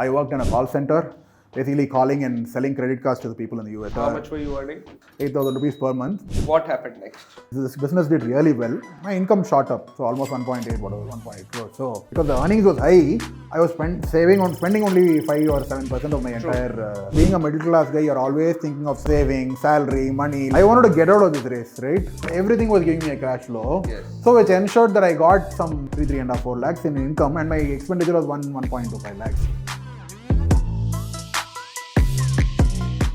I worked in a call center, basically calling and selling credit cards to the people in the US. How much were you earning? 8,000 rupees per month. What happened next? This business did really well. My income shot up, so almost 1.8, whatever, 1.8 crores. So because the earnings was high, I was spending only 5 or 7% of my entire. Being a middle class guy, you're always thinking of saving, salary, money. I wanted to get out of this race, right? Everything was giving me a cash flow. Yes. So which ensured that I got some 3.5, 4 lakhs in income, and my expenditure was 1.25 lakhs.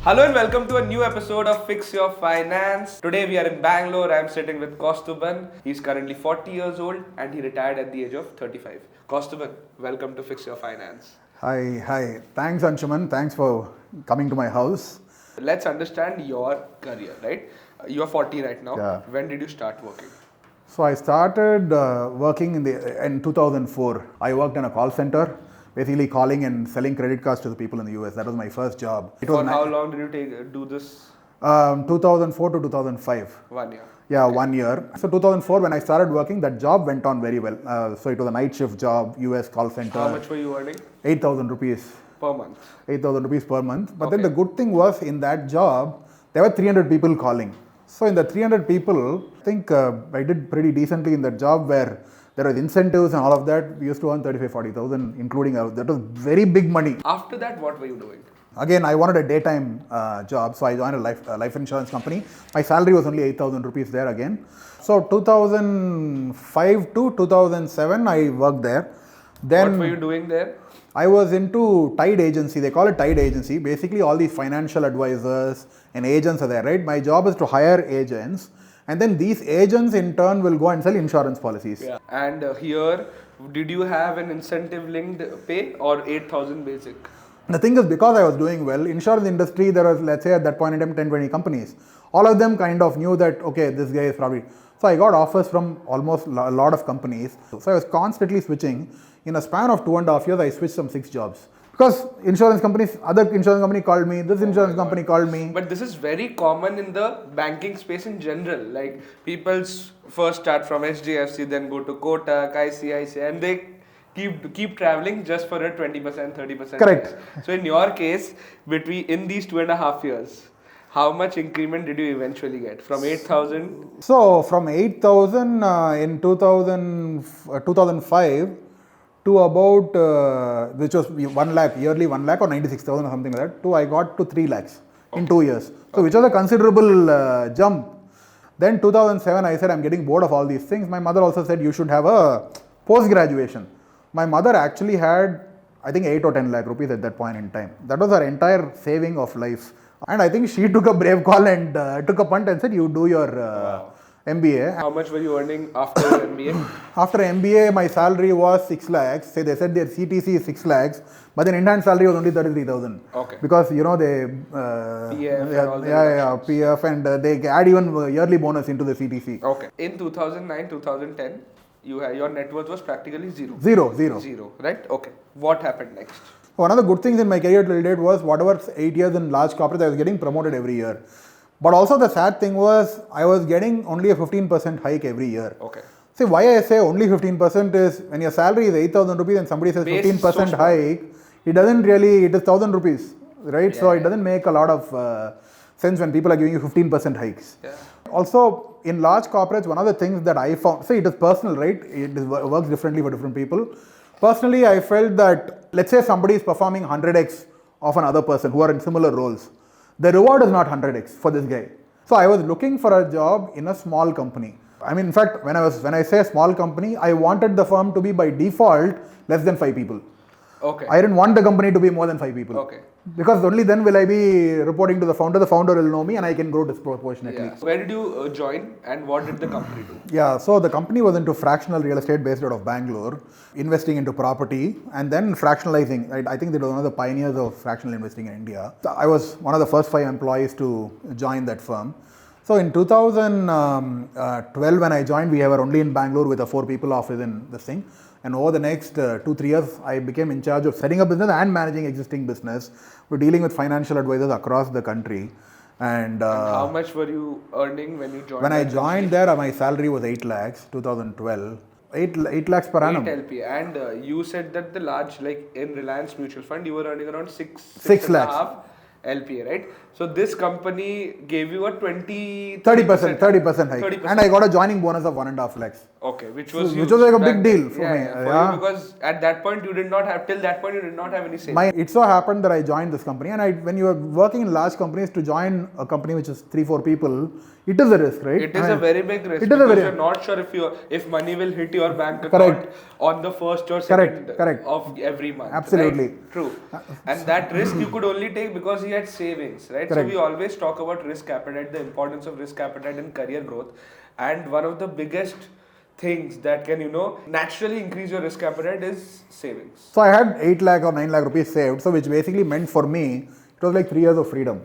Hello and welcome to a new episode of Fix Your Finance. Today we are in Bangalore. I am sitting with Kaustuban. He's currently 40 years old and he retired at the age of 35. Kaustuban, welcome to Fix Your Finance. Hi. Thanks, Anshuman. Thanks for coming to my house. Let's understand your career, right? You are 40 right now. Yeah. When did you start working? So I started working in 2004. I worked in a call center, basically calling and selling credit cards to the people in the US. That was my first job. For how long did you do this? 2004 to 2005. 1 year. Yeah, okay. 1 year. So 2004, when I started working, that job went on very well. So it was a night shift job, US call center. How much were you earning? 8,000 rupees. Per month? 8,000 rupees per month. But then the good thing was, in that job, there were 300 people calling. So in the 300 people, I think I did pretty decently in that job where there was incentives and all of that. We used to earn 35,000-40,000, including that was very big money. After that, what were you doing? Again, I wanted a daytime job, so I joined a life insurance company. My salary was only 8,000 rupees there again. So 2005 to 2007, I worked there. Then what were you doing there? I was into Tide agency. They call it Tide agency. Basically, all these financial advisors and agents are there, right? My job is to hire agents. And then these agents in turn will go and sell insurance policies. Yeah. And here, did you have an incentive linked pay or 8,000 basic? The thing is, because I was doing well, insurance industry, there was, let's say at that point in time, 10-20 companies. All of them kind of knew that, okay, this guy is probably... So I got offers from almost a lot of companies. So I was constantly switching. In a span of 2.5 years, I switched some 6 jobs. Because other insurance company called me, this insurance company called me. But this is very common in the banking space in general. Like people first start from HDFC, then go to Kotak, ICICI, and they keep traveling just for a 20%, 30%. Correct. So in your case, in these 2.5 years, how much increment did you eventually get from 8,000? So from 8,000 in 2005 to about, which was 1 lakh, yearly 1 lakh or 96,000 or something like that, I got to 3 lakhs in 2 years. So which was a considerable jump. Then 2007, I said, I'm getting bored of all these things. My mother also said, you should have a post-graduation. My mother actually had, I think 8 or 10 lakh rupees at that point in time. That was her entire saving of life. And I think she took a brave call and took a punt and said, you do your MBA. How much were you earning after your MBA? After MBA, my salary was 6 lakhs. Say they said their CTC is 6 lakhs, but then in-hand salary was only 33,000. Okay. Because they PF and they add even yearly bonus into the CTC. Okay. In 2009, 2010, your net worth was practically zero. Zero. Right? Okay. What happened next? One of the good things in my career till date was whatever 8 years in large corporates, I was getting promoted every year. But also the sad thing was I was getting only a 15% hike every year. Okay. See, why I say only 15% is when your salary is 8,000 rupees and somebody says 15% hike, it is 1,000 rupees, right? Yeah, so it doesn't make a lot of sense when people are giving you 15% hikes. Yeah. Also, in large corporates, one of the things that I found, it is personal, right? It works differently for different people. Personally, I felt that, let's say somebody is performing 100x of another person who are in similar roles. The reward is not 100x for this guy. So I was looking for a job in a small company. I mean, in fact, when I say a small company, I wanted the firm to be by default less than 5 people. Okay. I didn't want the company to be more than 5 people. Okay. Because only then will I be reporting to the founder. The founder will know me and I can grow disproportionately. Yeah. So where did you join and what did the company do? Yeah, so the company was into fractional real estate based out of Bangalore, investing into property and then fractionalizing. Right? I think they were one of the pioneers of fractional investing in India. I was one of the first 5 employees to join that firm. So in 2012 when I joined, we were only in Bangalore with a 4 people office in this thing. And over the next 2-3 years, I became in charge of setting up business and managing existing business. We're dealing with financial advisors across the country. And how much were you earning when you joined? When I joined there, my salary was 8 lakhs, 2012. 8 lakhs per annum. 8 LP. And you said that the large, like in Reliance Mutual Fund, you were earning around 6 6 and a lakhs. half LPA, right? So this company gave you a 30% 30% hike. 30%. And I got a joining bonus of 1.5 lakhs. Okay, which was like a big back deal then. for Yeah, me. yeah, for Yeah. you, because at that point you did not have, till that point you did not have any savings. It so happened that I joined this company, and when you are working in large companies, to join a company which is 3-4 people, it is a risk, right? It is a very big risk, it is because you're not sure if money will hit your bank account on the first or second of every month. Absolutely. Right? True. And that risk you could only take because he had savings, right? Correct. So we always talk about risk appetite, the importance of risk appetite in career growth. And one of the biggest things that can, naturally increase your risk appetite is savings. So I had 8 lakh or 9 lakh rupees saved, so which basically meant for me, it was like 3 years of freedom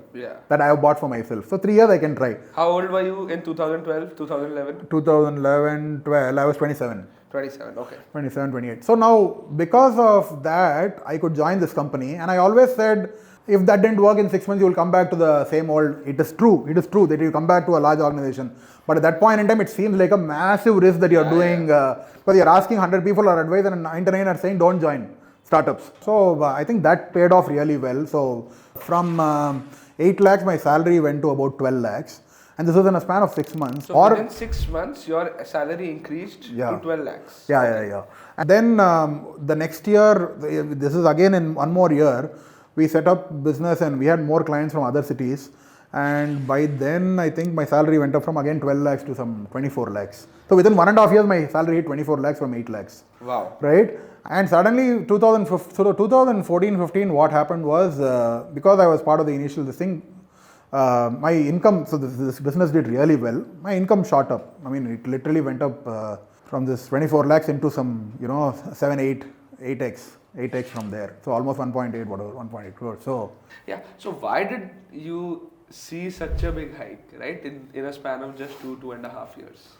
that I have bought for myself. So 3 years I can try. How old were you in 2012, 2011? 2011, 12, I was 27. 27, okay. 27, 28. So now, because of that, I could join this company, and I always said, if that didn't work in 6 months, you will come back to the same old. It is true that you come back to a large organization. But at that point in time, it seems like a massive risk that you're doing, because you're asking 100 people or advice, and 99 are saying don't join startups. So I think that paid off really well. So from 8 lakhs, my salary went to about 12 lakhs. And this was in a span of 6 months. So within 6 months, your salary increased to 12 lakhs. Yeah. And then the next year, this is again in one more year, we set up business and we had more clients from other cities. And by then, I think my salary went up from again 12 lakhs to some 24 lakhs. So within 1.5 years, my salary hit 24 lakhs from 8 lakhs. Wow. Right? And suddenly, 2014-15, what happened was, because I was part of the initial my income, so this business did really well. My income shot up. I mean, it literally went up from this 24 lakhs into some, 8x from there. So almost 1.8 crores. So yeah. So why did you see such a big hike, right, in a span of just 2.5 years?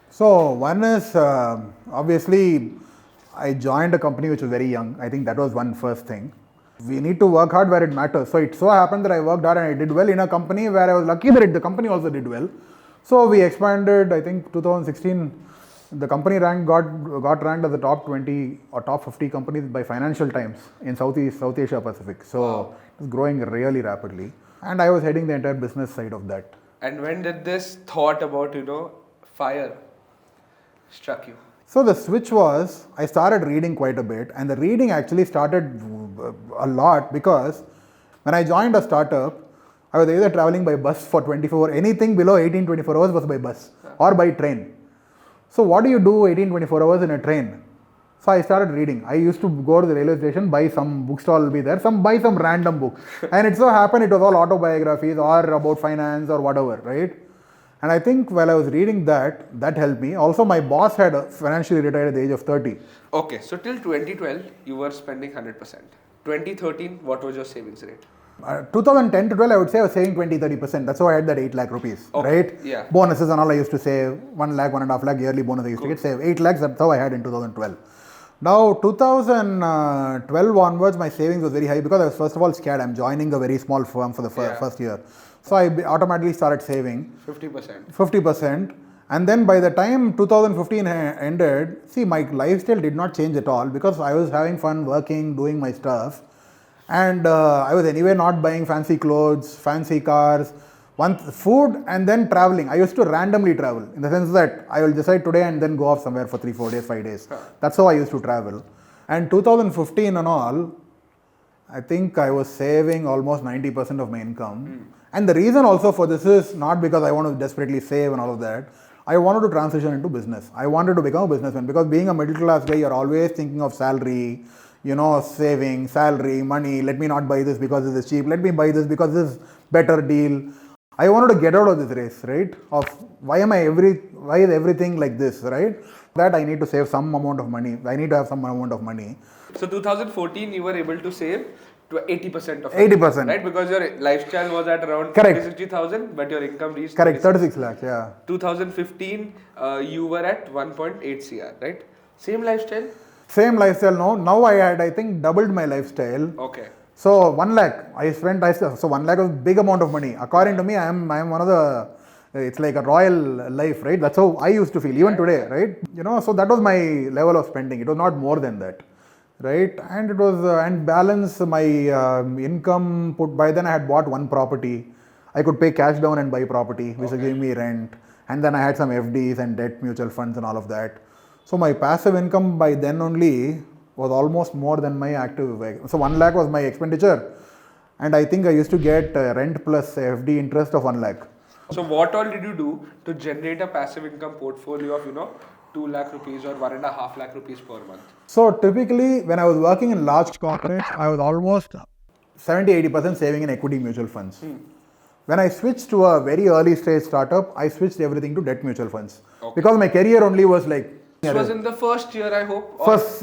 So one is, obviously, I joined a company which was very young. I think that was one first thing. We need to work hard where it matters. So it so happened that I worked hard and I did well in a company where I was lucky that the company also did well. So we expanded. I think 2016, the company got ranked as the top 20 or top 50 companies by Financial Times in South Asia Pacific. So it was growing really rapidly. And I was heading the entire business side of that. And when did this thought about, fire struck you? So the switch was, I started reading quite a bit, and the reading actually started a lot because when I joined a startup, I was either traveling by bus for anything below 18-24 hours was by bus or by train. So what do you do 18-24 hours in a train? So I started reading. I used to go to the railway station, buy some bookstall will be there, buy some random book. And it so happened it was all autobiographies or about finance or whatever, right? And I think while I was reading that helped me. Also, my boss had financially retired at the age of 30. Okay, so till 2012, you were spending 100%. 2013, what was your savings rate? 2010 to 12, I would say I was saving 20-30%. That's how I had that 8 lakh rupees, right? Yeah. Bonuses and all I used to save, 1 lakh, 1.5 lakh yearly bonus I used to get, save 8 lakhs, that's how I had in 2012. Now, 2012 onwards, my savings was very high because I was first of all scared. I'm joining a very small firm for the first year. So I automatically started saving 50%. And then by the time 2015 ended, see, my lifestyle did not change at all because I was having fun working, doing my stuff. And I was anyway not buying fancy clothes, fancy cars, food, and then traveling. I used to randomly travel in the sense that I will decide today and then go off somewhere for 3-4 days, 5 days. That's how I used to travel. And 2015 and all, I think I was saving almost 90% of my income. And the reason also for this is not because I want to desperately save and all of that. I wanted to transition into business. I wanted to become a businessman because being a middle class guy, you're always thinking of salary, saving, salary, money. Let me not buy this because this is cheap. Let me buy this because this is better deal. I wanted to get out of this race, right? Of why is everything like this, right? That I need to save some amount of money. I need to have some amount of money. So 2014, you were able to save to 80% of 80%. Right? Because your lifestyle was at around 50,000-60,000, but your income reached 36 lakhs, yeah. 2015, you were at 1.8 CR, right? Same lifestyle? Same lifestyle, no. Now I think doubled my lifestyle. Okay. So 1 lakh, so 1 lakh was a big amount of money. According to me, I am one of the it's like a royal life, right? That's how I used to feel even today, right? So that was my level of spending. It was not more than that, right? And it was and balance my income. By then I had bought one property. I could pay cash down and buy property, which was giving me rent, and then I had some FDs and debt mutual funds and all of that. So my passive income by then only was almost more than my active. So 1 lakh was my expenditure, and I think I used to get rent plus FD interest of 1 lakh. So what all did you do to generate a passive income portfolio of 2 lakh rupees or 1.5 lakh rupees per month? So typically when I was working in large corporates, I was almost 70-80% saving in equity mutual funds. When I switched to a very early stage startup, I switched everything to debt mutual funds. Okay. Because my career only was like... This was in the first year, I hope?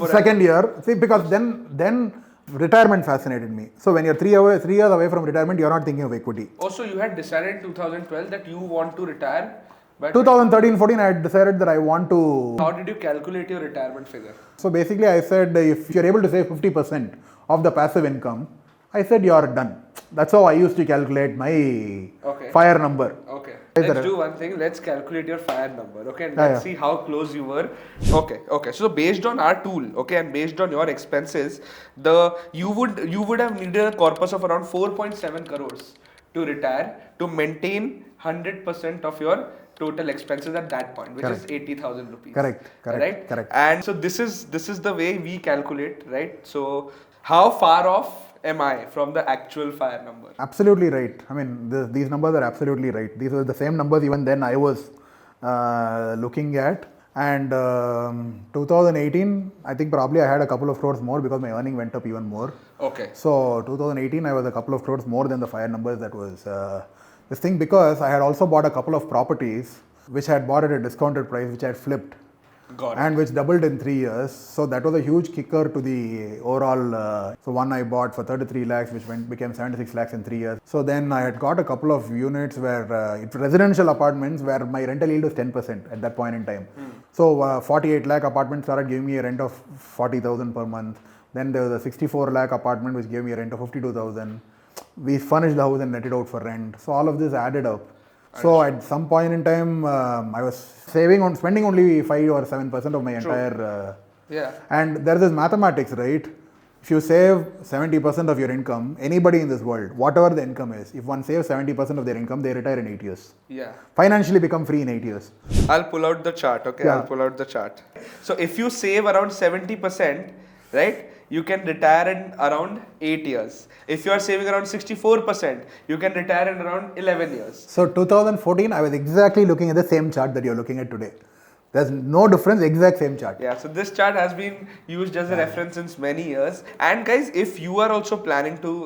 Second year. See, because then retirement fascinated me. So when you're 3 years away from retirement, you're not thinking of equity. Also, you had decided in 2012 that you want to retire. But 2013-14, I had decided that I want to... How did you calculate your retirement figure? So basically, I said if you're able to save 50% of the passive income, I said you're done. That's how I used to calculate my FIRE number. Okay. Let's do one thing. Let's calculate your FIRE number. Okay. And let's see how close you were. Okay. So based on our tool, okay, and based on your expenses, you would have needed a corpus of around 4.7 crores to retire to maintain 100% of your total expenses at that point, which is 80,000 rupees. Correct. And so this is the way we calculate, right? So how far off am I from the actual FIRE number? Absolutely right. I mean, these numbers are absolutely right. These were the same numbers even then I was looking at. And 2018, I think probably I had a couple of crores more because my earning went up even more. Okay. So 2018, I was a couple of crores more than the FIRE numbers. That was this thing, because I had also bought a couple of properties which I had bought at a discounted price, which I had flipped. Got it. And which doubled in 3 years. So that was a huge kicker to the overall. So one I bought for 33 lakhs, which became 76 lakhs in 3 years. So then I had got a couple of units where residential apartments where my rental yield was 10% at that point in time. So 48 lakh apartment started giving me a rent of 40,000 per month. Then there was a 64 lakh apartment which gave me a rent of 52,000. We furnished the house and let it out for rent. So all of this added up. So at some point in time, I was spending only 5 or 7% of my entire... And there is this mathematics, right? If you save 70% of your income, anybody in this world, whatever the income is, if one saves 70% of their income, they retire in 8 years. Yeah. Financially become free in 8 years. I'll pull out the chart, okay? I'll pull out the chart. So if you save around 70%, right? You can retire in around 8 years. If you are saving around 64%, you can retire in around 11 years. So 2014, I was exactly looking at the same chart that you're looking at today. There's no difference, exact same chart. Yeah, so this chart has been used as a reference since many years. And guys, if you are also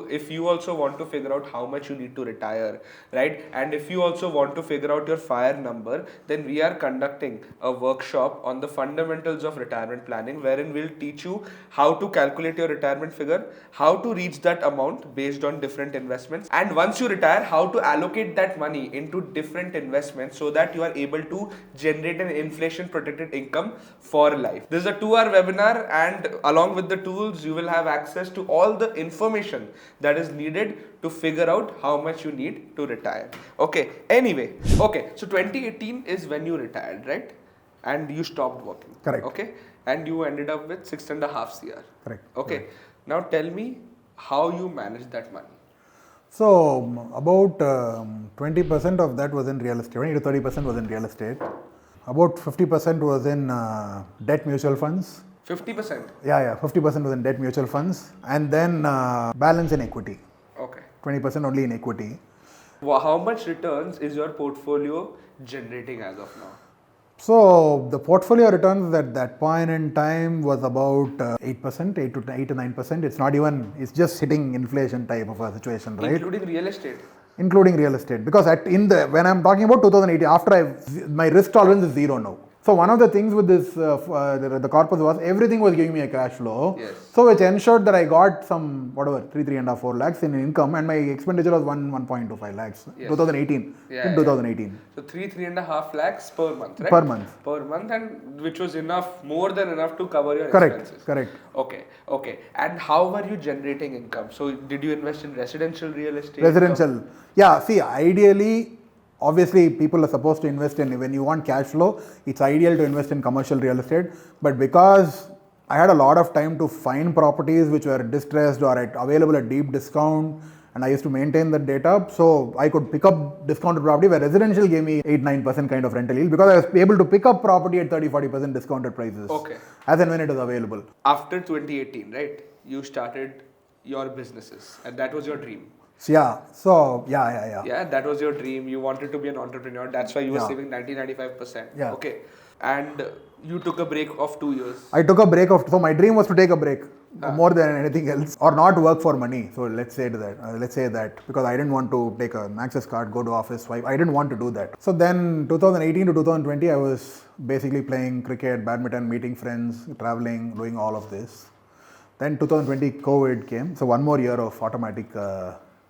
if you also want to figure out how much you need to retire, right? And if you also want to figure out your FIRE number, then we are conducting a workshop on the fundamentals of retirement planning, wherein we'll teach you how to calculate your retirement figure, how to reach that amount based on different investments. And once you retire, how to allocate that money into different investments so that you are able to generate an inflation protected income for life. This is a 2-hour webinar, and along with the tools, you will have access to all the information that is needed to figure out how much you need to retire. Okay, anyway, so 2018 is when you retired, right? And you stopped working. Correct. Okay, and you ended up with 6.5 CR. Correct. Okay, now tell me how you managed that money. So about 20% of that was in real estate, 20 to 30% was in real estate. About 50% was in debt mutual funds. 50%? Yeah, 50% was in debt mutual funds. And then balance in equity. Okay. 20% only in equity. Well, how much returns is your portfolio generating as of now? So the portfolio returns at that point in time was about 8%, 8 to 9%. It's not even, it's just hitting inflation type of a situation, right? Including real estate? Including real estate, because when I'm talking about 2018, my risk tolerance is 0 now. So one of the things with this, the corpus was everything was giving me a cash flow. Yes. So which ensured that I got some, 3.5, 4 lakhs in income, and my expenditure was 1.25 lakhs. Yes. 2018. Yeah, 2018. So 3.5 lakhs per month, right? Per month. Per month, and which was enough, more than enough to cover your expenses. Correct. Okay. And how were you generating income? So did you invest in residential real estate? Residential. Yeah, see, ideally, obviously people are supposed to invest in, when you want cash flow, it's ideal to invest in commercial real estate. But because I had a lot of time to find properties which were distressed or available at deep discount, and I used to maintain that data, so I could pick up discounted property where residential gave me 8-9% kind of rental yield, because I was able to pick up property at 30-40% discounted prices. Okay. As and when it is available. After 2018, right? You started your businesses, and that was your dream. Yeah, Yeah, that was your dream. You wanted to be an entrepreneur. That's why you were saving 90-95%. Yeah. Okay. And you took a break of 2 years. I took a break so my dream was to take a break more than anything else, or not work for money. So let's say that, because I didn't want to take an access card, go to office, swipe. I didn't want to do that. So then 2018 to 2020, I was basically playing cricket, badminton, meeting friends, traveling, doing all of this. Then 2020 COVID came, so one more year of automatic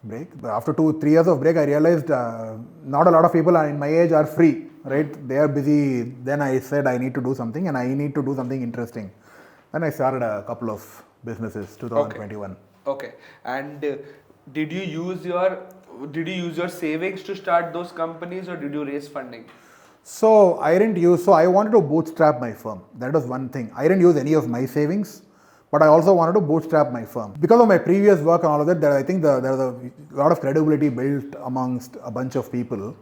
break. But after 2-3 years of break, I realized not a lot of people in my age are free, right? They are busy. Then I said I need to do something, and I need to do something interesting. Then I started a couple of businesses, 2021. Okay. And did you use your savings to start those companies, or did you raise funding? So I wanted to bootstrap my firm. That was one thing. I didn't use any of my savings, but I also wanted to bootstrap my firm. Because of my previous work and all of that, I think there was a lot of credibility built amongst a bunch of people,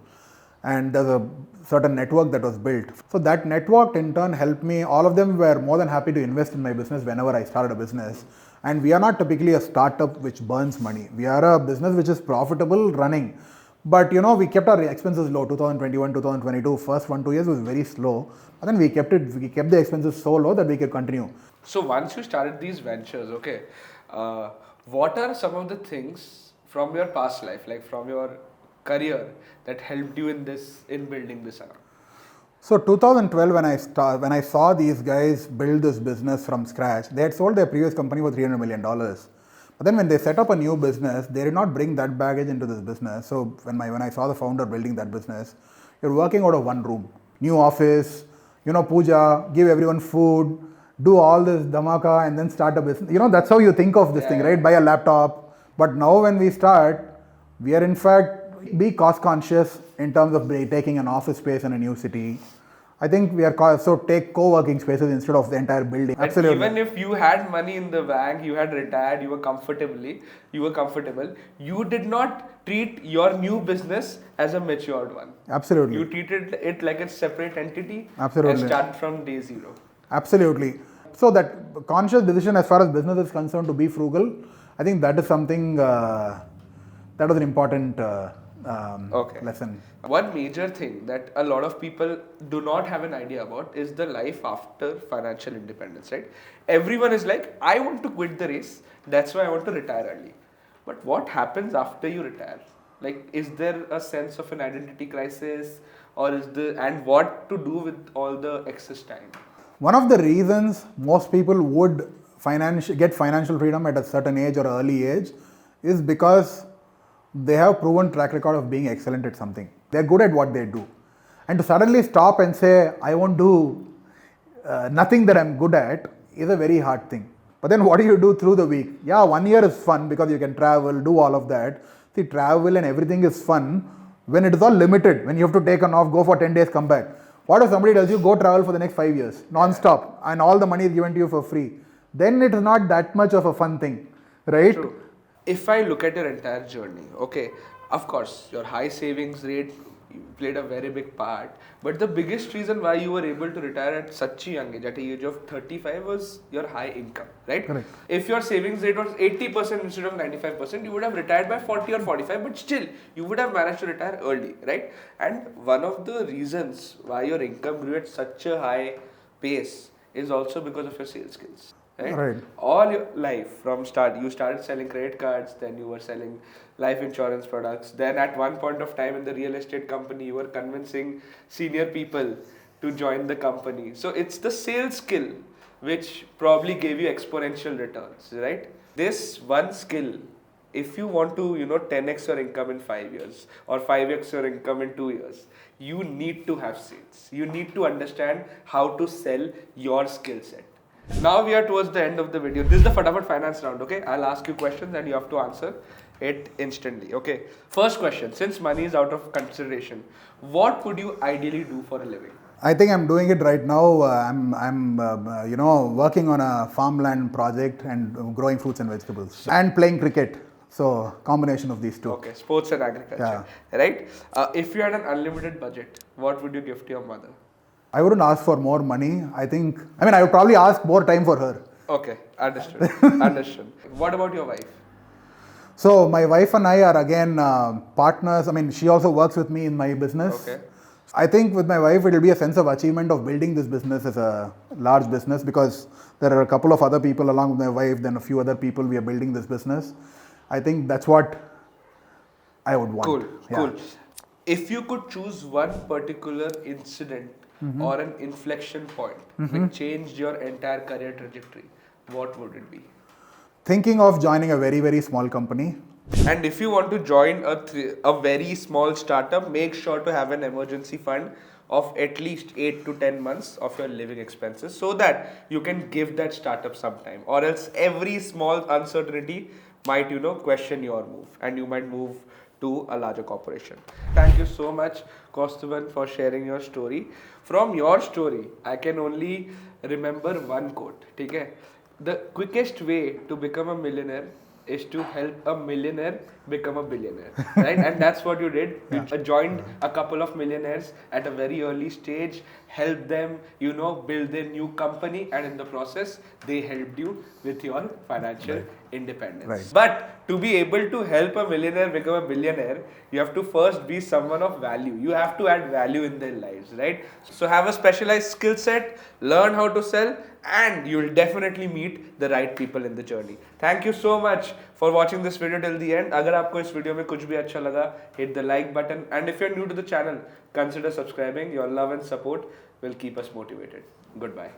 and there's a certain network that was built. So that network in turn helped me. All of them were more than happy to invest in my business whenever I started a business. And we are not typically a startup which burns money. We are a business which is profitable running. But we kept our expenses low. 2021, 2022, first 1-2 years was very slow. And then we kept the expenses so low that we could continue. So once you started these ventures, okay, what are some of the things from your past life, like from your career, that helped you in building this around? So 2012, when I saw these guys build this business from scratch, they had sold their previous company for $300 million. But then when they set up a new business, they did not bring that baggage into this business. So when I saw the founder building that business, you're working out of one room, new office, puja, give everyone food, do all this dhamaka, and then start a business. That's how you think of this thing, right? Buy a laptop. But now when we start, we are in fact be cost conscious in terms of taking an office space in a new city. I think we are so take co-working spaces instead of the entire building. Absolutely. Even if you had money in the bank, you had retired, you were comfortable, you did not treat your new business as a matured one. Absolutely. You treated it like a separate entity. Absolutely. And start from day zero. Absolutely. So that conscious decision as far as business is concerned to be frugal, I think that is something that was an important lesson. One major thing that a lot of people do not have an idea about is the life after financial independence, right? Everyone is like, I want to quit the race, that's why I want to retire early. But what happens after you retire? Like, is there a sense of an identity crisis, and what to do with all the excess time? One of the reasons most people would get financial freedom at a certain age or early age is because they have proven track record of being excellent at something. They're good at what they do. And to suddenly stop and say, I won't do nothing that I'm good at is a very hard thing. But then what do you do through the week? Yeah, 1 year is fun because you can travel, do all of that. See, travel and everything is fun when it is all limited, when you have to take an off, go for 10 days, come back. What if somebody tells you go travel for the next 5 years, non-stop, and all the money is given to you for free? Then it is not that much of a fun thing, right? True. If I look at your entire journey, okay, of course, your high savings rate played a very big part, but the biggest reason why you were able to retire at such a young age, at the age of 35, was your high income, right? Correct. If your savings rate was 80% instead of 95%, you would have retired by 40 or 45, but still, you would have managed to retire early, right? And one of the reasons why your income grew at such a high pace is also because of your sales skills. Right? All your life from start, you started selling credit cards, then you were selling life insurance products, then at one point of time in the real estate company, you were convincing senior people to join the company. So it's the sales skill which probably gave you exponential returns, right? This one skill, if you want to 10x your income in 5 years or 5x your income in 2 years, you need to have sales. You need to understand how to sell your skill set. Now we are towards the end of the video. This is the Fatapat Finance round, okay? I'll ask you questions and you have to answer it instantly, okay? First question, since money is out of consideration, what would you ideally do for a living? I think I'm doing it right now. I'm working on a farmland project and growing fruits and vegetables and playing cricket. So combination of these two. Okay, sports and agriculture, right? If you had an unlimited budget, what would you give to your mother? I wouldn't ask for more money. I would probably ask more time for her. Okay, understood. Understood. What about your wife? So my wife and I are again partners. I mean, she also works with me in my business. Okay. I think with my wife, it will be a sense of achievement of building this business as a large business, because there are a couple of other people along with my wife, then a few other people we are building this business. I think that's what I would want. Cool, Yeah. cool. If you could choose one particular incident or an inflection point which changed your entire career trajectory, what would it be? Thinking of joining a very, very small company. And if you want to join a very small startup, make sure to have an emergency fund of at least 8 to 10 months of your living expenses, so that you can give that startup some time, or else every small uncertainty might, question your move and you might move to a larger corporation. Thank you so much, Kaustuban, for sharing your story. From your story, I can only remember one quote. Okay? The quickest way to become a millionaire is to help a millionaire become a billionaire, right? And that's what you did. You joined a couple of millionaires at a very early stage, helped them, build their new company, and in the process, they helped you with your financial independence. Right. But to be able to help a millionaire become a billionaire, you have to first be someone of value. You have to add value in their lives, right? So have a specialized skill set, learn how to sell, and you'll definitely meet the right people in the journey. Thank you so much for watching this video till the end. अगर आपको इस video में कुछ भी अच्छा लगा, hit the like button, and if you're new to the channel, consider subscribing. Your love and support will keep us motivated. Goodbye.